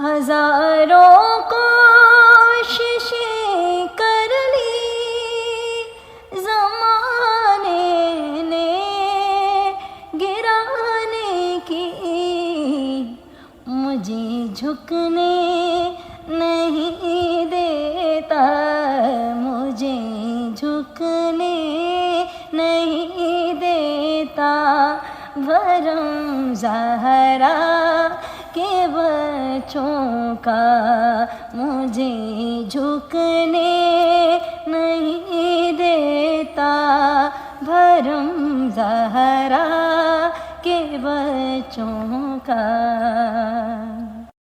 हजारों कोशिशें कर ली ज़माने ने गिराने की, मुझे झुकने नहीं देता, मुझे झुकने नहीं देता। भरम ज़हरा के बच्चों का मुझे झुकने नहीं देता। भरम ज़हरा के बच्चों का